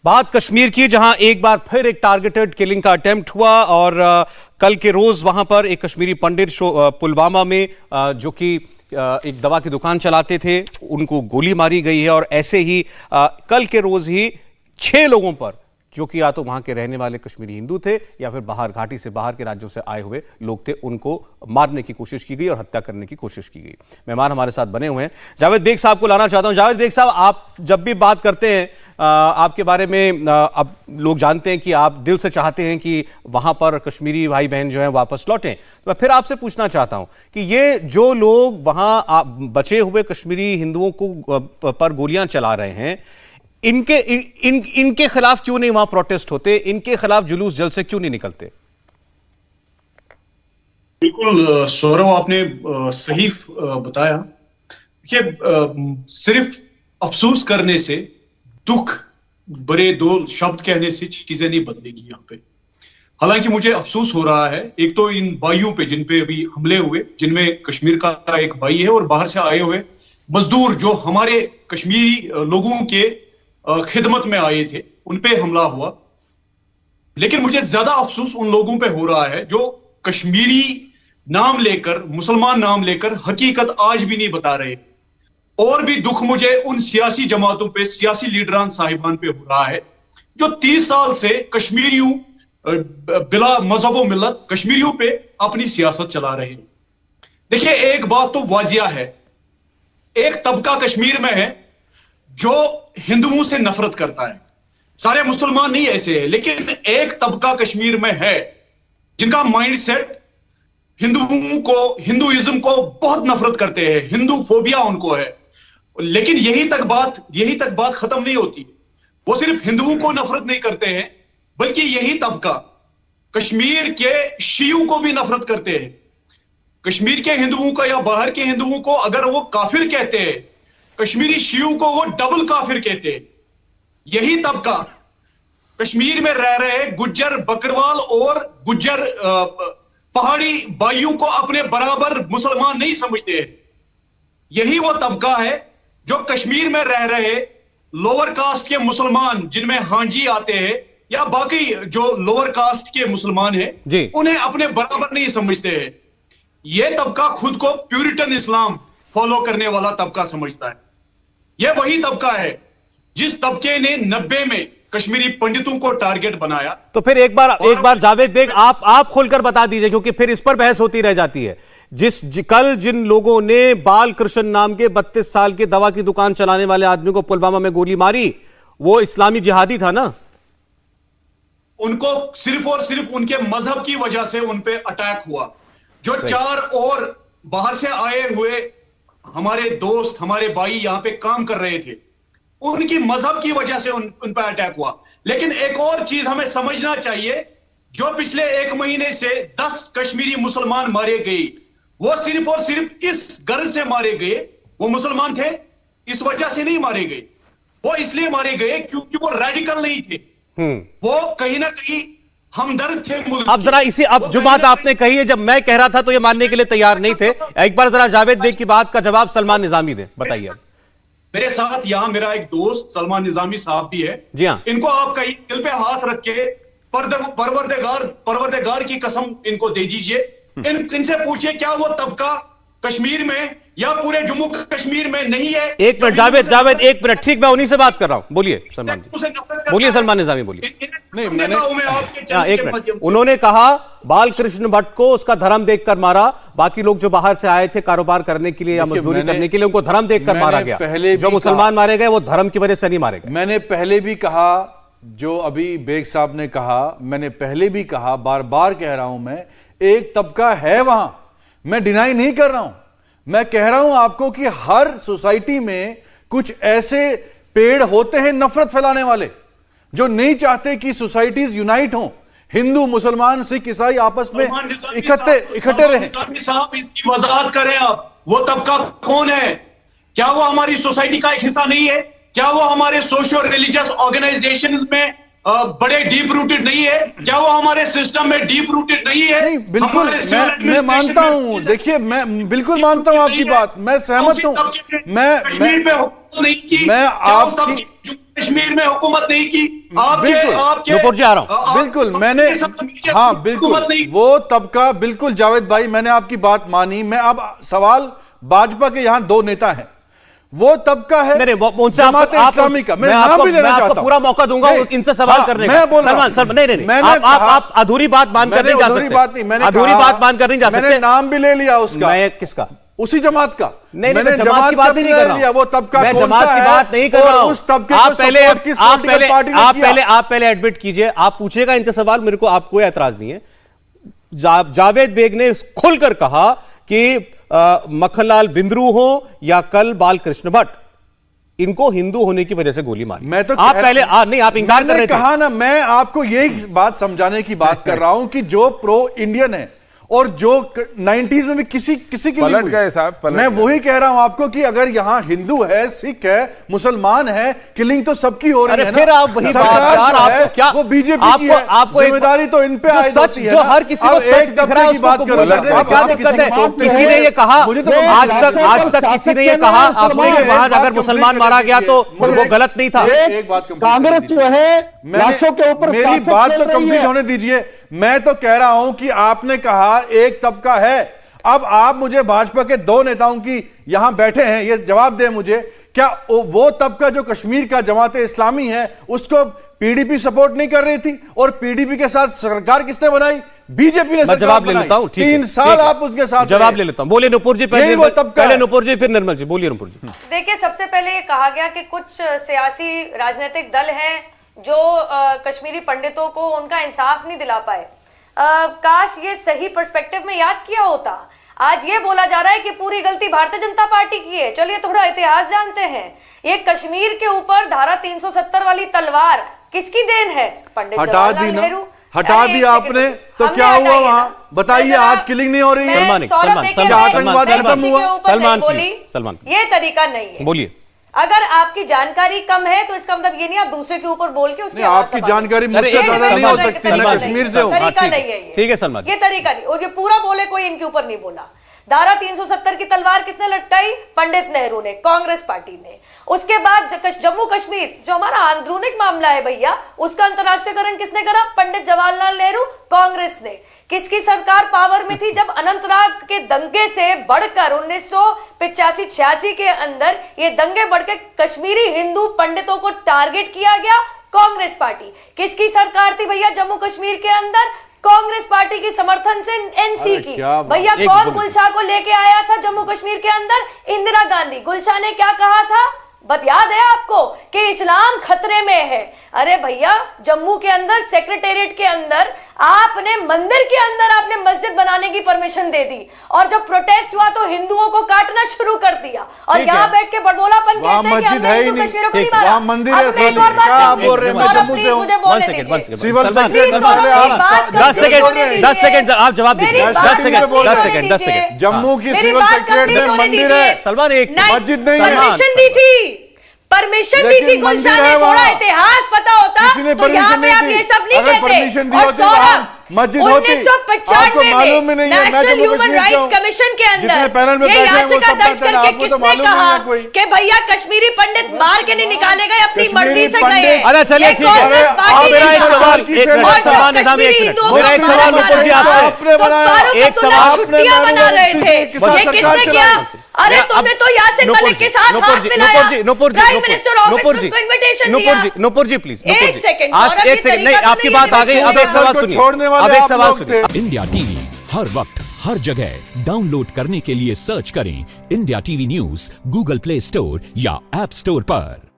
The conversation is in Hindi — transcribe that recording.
बात कश्मीर की, जहां एक बार फिर एक टारगेटेड किलिंग का अटेम्प्ट हुआ और कल के रोज वहां पर एक कश्मीरी पंडित पुलवामा में जो कि एक दवा की दुकान चलाते थे, उनको गोली मारी गई है। और ऐसे ही कल के रोज ही 6 लोगों पर, जो कि या तो वहां के रहने वाले कश्मीरी हिंदू थे या फिर बाहर घाटी से बाहर के राज्यों से आए हुए लोग थे, उनको मारने की कोशिश की गई और हत्या करने की कोशिश की गई। मेहमान हमारे साथ बने हुए हैं, जावेद बेग साहब को लाना चाहता हूं। जावेद बेग साहब, आप जब भी बात करते हैं आपके बारे में, अब लोग जानते हैं कि आप दिल से चाहते हैं कि वहां पर कश्मीरी भाई बहन जो हैं वापस लौटें। तो मैं फिर आपसे पूछना चाहता हूं कि ये जो लोग वहां बचे हुए कश्मीरी हिंदुओं को पर गोलियां चला रहे हैं, इनके खिलाफ क्यों नहीं वहां प्रोटेस्ट होते? इनके खिलाफ जुलूस जल्द से क्यों नहीं निकलते? बिल्कुल सौरव, आपने सही बताया। देखिए, सिर्फ अफसोस करने से, दुख बड़े दो शब्द कहने से चीजें नहीं बदलेगी यहाँ पे। हालांकि मुझे अफसोस हो रहा है, एक तो इन भाइयों पे जिन पे अभी हमले हुए, जिनमें कश्मीर का एक भाई है और बाहर से आए हुए मजदूर जो हमारे कश्मीरी लोगों के खिदमत में आए थे, उन पे हमला हुआ। लेकिन मुझे ज्यादा अफसोस उन लोगों पे हो रहा है जो कश्मीरी नाम लेकर, मुसलमान नाम लेकर हकीकत आज भी नहीं बता रहे। और भी दुख मुझे उन सियासी जमातों पे, सियासी लीडरान साहिबान पे हो रहा है जो 30 साल से कश्मीरियों बिला मजहब व मिल्लत कश्मीरियों पे अपनी सियासत चला रहे हैं। देखिए, एक बात तो वाजिया है, एक तबका कश्मीर में है जो हिंदुओं से नफरत करता है। सारे मुसलमान नहीं ऐसे हैं, लेकिन एक तबका कश्मीर में है जिनका माइंडसेट हिंदुओं को, हिंदुइज्म को बहुत नफरत करते हैं, हिंदू फोबिया उनको है। लेकिन यही तक बात खत्म नहीं होती। वो सिर्फ हिंदुओं को नफरत नहीं करते हैं, बल्कि यही तबका कश्मीर के शियों को भी नफरत करते हैं। कश्मीर के हिंदुओं को या बाहर के हिंदुओं को अगर वो काफिर कहते हैं, कश्मीरी शियों को वो डबल काफिर कहते हैं। यही तबका कश्मीर में रह रहे गुज्जर, बकरवाल और गुज्जर पहाड़ी भाइयों को अपने बराबर मुसलमान नहीं समझते हैं। यही वो तबका है जो कश्मीर में रह रहे लोअर कास्ट के मुसलमान, जिनमें हांजी आते हैं या बाकी जो लोअर कास्ट के मुसलमान हैं, उन्हें अपने बराबर नहीं समझते हैं। यह तबका खुद को प्यूरिटन इस्लाम फॉलो करने वाला तबका समझता है। यह वही तबका है जिस तबके ने 90 में कश्मीरी पंडितों को टारगेट बनाया। तो फिर एक बार जावेद बेग आप खुलकर बता दीजिए, क्योंकि फिर इस पर बहस होती रह जाती है। कल जिन लोगों ने बाल कृष्ण नाम के 32 साल के दवा की दुकान चलाने वाले आदमी को पुलवामा में गोली मारी, वो इस्लामी जिहादी था ना? उनको सिर्फ और सिर्फ उनके मजहब की वजह से उन पे अटैक हुआ। जो 4 और बाहर से आए हुए हमारे दोस्त, हमारे भाई यहां पे काम कर रहे थे, उनकी मजहब की वजह से उन पर अटैक हुआ। लेकिन एक और चीज हमें समझना चाहिए, जो पिछले 1 महीने से 10 कश्मीरी मुसलमान मारे गए, वो सिर्फ और सिर्फ इस गर्ज से मारे गए, वो मुसलमान थे इस वजह से नहीं मारे गए। वो इसलिए मारे गए क्योंकि वो रेडिकल नहीं थे, वो कहीं ना कहीं हमदर्द थे मुल्क। अब जरा अब जो बात आपने कही है, जब मैं कह रहा था तो ये मानने के लिए तैयार नहीं थे। एक बार जरा जावेद बेग की बात का जवाब सलमान निजामी दे, बताइए। मेरे साथ यहाँ मेरा एक दोस्त सलमान निजामी साहब भी है। जी हाँ। इनको आप कहीं दिल पे हाथ रख के परवरदिगार की कसम इनको दे दीजिए। इनसे पूछिए, क्या वो तबका कश्मीर में या पूरे जम्मू कश्मीर में नहीं है? एक मिनट जावेद, एक मिनट, ठीक, मैं उन्हीं से बात कर रहा हूं। बोलिए सलमान जी, बोलिए सलमान निजामी, बोलिए। नहीं, मैंने एक मिनट, उन्होंने कहा बाल कृष्ण भट्ट को उसका धर्म देखकर मारा, बाकी लोग जो बाहर से आए थे कारोबार करने के लिए या मजदूरी करने के लिए, उनको धर्म देखकर मारा गया। जो मुसलमान मारे गए वो धर्म की वजह से नहीं मारे गए। मैंने पहले भी कहा, जो अभी बेग साहब ने कहा, मैंने पहले भी कहा, बार बार कह रहा हूं, मैं एक तबका है वहां, मैं डिनाई नहीं कर रहा हूं। मैं कह रहा हूं आपको कि हर सोसाइटी में कुछ ऐसे पेड़ होते हैं नफरत फैलाने वाले, जो नहीं चाहते कि सोसाइटीज यूनाइट हों, हिंदू, मुसलमान, सिख, ईसाई आपस में इकट्ठे रहें। साहब, इसकी वजाहत करें आप, वो तबका कौन है? क्या वो हमारी सोसाइटी का एक हिस्सा नहीं है? क्या वो हमारे सोशो रिलीजियस ऑर्गेनाइजेशन में बड़े डीप रूटेड नहीं है? क्या वो हमारे सिस्टम में डीप रूटेड नहीं है? नहीं, बिल्कुल मैं मानता हूं। देखिए, मैं बिल्कुल मानता हूं आपकी बात, मैं सहमत हूं। मैं आपकी कश्मीर में हुकूमत नहीं की, आपके नुपुर जी आ रहा हूं। बिल्कुल मैंने, हाँ बिल्कुल वो तबका, बिल्कुल जावेद भाई मैंने आपकी बात मानी। मैं अब सवाल, भाजपा के यहां दो नेता हैं, वो तबका है उनसे जमात इस्लामी का, मैं नाम भी लेना चाहता हूं, पूरा मौका दूंगा इनसे सवाल करने का। मैं बोल रहा हूं, नहीं, आप अधूरी बात मान कर नहीं जा सकते, अधूरी बात मान कर नहीं जा सकते। मैंने नाम भी ले लिया उसका। मैं किसका? उसी जमात का। नहीं, मैं जमात की बात नहीं कर रहा हूं, वो तबका मैं कौन जमात सा की है, बात नहीं कर रहा हूं। उस तबके को आप पहले एडमिट कीजिए, आप पूछिएगा इनसे सवाल, मेरे को आप कोई एतराज नहीं है। जावेद बेग ने खुलकर कहा कि मक्खनलाल बिंद्रू हो या कल बालकृष्ण भट्ट, इनको हिंदू होने की वजह से गोली मारी। मैं तो आप पहले नहीं, आप इंकार कर रहे थे। कहा ना, मैं आपको यही बात समझाने की बात कर रहा हूं कि जो प्रो इंडियन है और जो 90s में भी किसी की पलट गए साहब, मैं वही कह रहा हूं आपको कि अगर यहां हिंदू है, सिख है, मुसलमान है, किलिंग तो सबकी हो रही है ना। फिर आप वही बात यार, आपको क्या, वो बीजेपी की है, आपको जिम्मेदारी तो इन पे आयद होती है जो ना। हर किसी को सच दिख रहा है उसको कबूल करने में क्या दिक्कत है? किसी ने ये कहा, आज तक किसी ने ये कहा आपसे कि वहां अगर मुसलमान मारा गया तो वो गलत नहीं था। एक बात कांग्रेस जो है लाशों के ऊपर मेरी बात तो कंप्लीट होने दीजिए। मैं तो कह रहा हूं कि आपने कहा एक तबका है, अब आप मुझे भाजपा के दो नेताओं की यहां बैठे हैं, ये जवाब दें मुझे, क्या वो तबका जो कश्मीर का जमात इस्लामी है उसको पीडीपी सपोर्ट नहीं कर रही थी? और पीडीपी के साथ सरकार किसने बनाई? बीजेपी ने। जवाब ले लेता हूं, 3 साल आप उसके साथ जवाब ले लेता हूं। बोलिए नुपुर जी, पहले नुपुर जी फिर निर्मल जी, बोलिए नुपुर जी। देखिए, सबसे पहले ये कहा गया कि कुछ सियासी राजनीतिक दल हैं जो कश्मीरी पंडितों को उनका इंसाफ नहीं दिला पाए। काश ये सही पर्सपेक्टिव में याद किया होता। आज ये बोला जा रहा है कि पूरी गलती भारतीय जनता पार्टी की है। चलिए थोड़ा इतिहास जानते हैं। ये कश्मीर के ऊपर धारा 370 वाली तलवार किसकी देन है? पंडित जवाहरलाल नेहरू। हटा दी आपने तो क्या हुआ वहां? बताइए, आज किलिंग नहीं हो रही है, आतंकवाद खत्म हुआ। सलमान, ये तरीका नहीं है। बोलिए। अगर आपकी जानकारी कम है तो इसका मतलब ये नहीं आप दूसरे के ऊपर बोल के उसकी आपकी जानकारी मुझसे ज्यादा नहीं हो सकती, मैं कश्मीर से हूं। तरीका नहीं है ये। ठीक है सलमान, ये तरीका नहीं। और ये पूरा बोले कोई इनके ऊपर नहीं बोला। धारा 370 की तलवार किसने लटकाई? पंडित नेहरू ने, कांग्रेस पार्टी ने। उसके बाद जम्मू कश्मीर जो हमारा आंदरूनिक मामला है भैया, उसका अंतरराष्ट्रीयकरण किसने करा? पंडित जवाहरलाल नेहरू, कांग्रेस ने। किसकी सरकार पावर में थी जब अनंतनाग के दंगे से बढ़कर 1985-86 के अंदर ये दंगे बढ़कर कश्मीरी हिंदू पंडितों को टारगेट किया गया? कांग्रेस पार्टी। किसकी सरकार थी भैया जम्मू कश्मीर के अंदर? कांग्रेस पार्टी की समर्थन से एनसी की। भैया कौन गुलशाह को लेके आया था जम्मू कश्मीर के अंदर? इंदिरा गांधी। गुलशाह ने क्या कहा था? याद है आपको कि इस्लाम खतरे में है। अरे भैया, जम्मू के अंदर सेक्रेटेरिएट के अंदर आपने मंदिर के अंदर आपने मस्जिद बनाने की परमिशन दे दी, और जब प्रोटेस्ट हुआ तो हिंदुओं को काटना शुरू कर दिया। और यहाँ बैठ के बड़बोलापन कहते हैं कि हमने हिंदू कश्मीर को नहीं मारा। मंदिर अब मैं एक और बात प्लीज मुझे बोलने दीजिए। 10 सेकंड आप जवाब दीजिए। 10 सेकंड। जम्मू की सिविल सेक्रेटरी में मंदिर है, सलमान एक मस्जिद नहीं है। परमिशन दी थी गुलशाह ने। थोड़ा इतिहास पता होता तो यहाँ पे आप ये सब नहीं कहते। और सौरभ, 1995 में नेशनल ह्यूमन राइट्स कमीशन के अंदर ये याचिका दर्ज करके किसने कहा कि भैया कश्मीरी पंडित मार के नहीं निकाले गए, अपनी मर्जी से गए? अरे चलिए ठीक है, मेरा एक सवाल, छुट्टियां बना रहे थे, ये किसने किया? अरे तुमने तो यासिन मलिक के साथ हाथ मिलाया, प्राइम मिनिस्टर ऑफिस में उसको इनविटेशन दिया। नुपुर जी प्लीज, एक सेकंड, एक सेकंड, नहीं आपकी बात आ गई। अब एक सवाल सुनिए, अब एक सवाल सुनिए। इंडिया टीवी हर वक्त हर जगह डाउनलोड करने के लिए सर्च करें India TV news Google play store या ऐप स्टोर पर।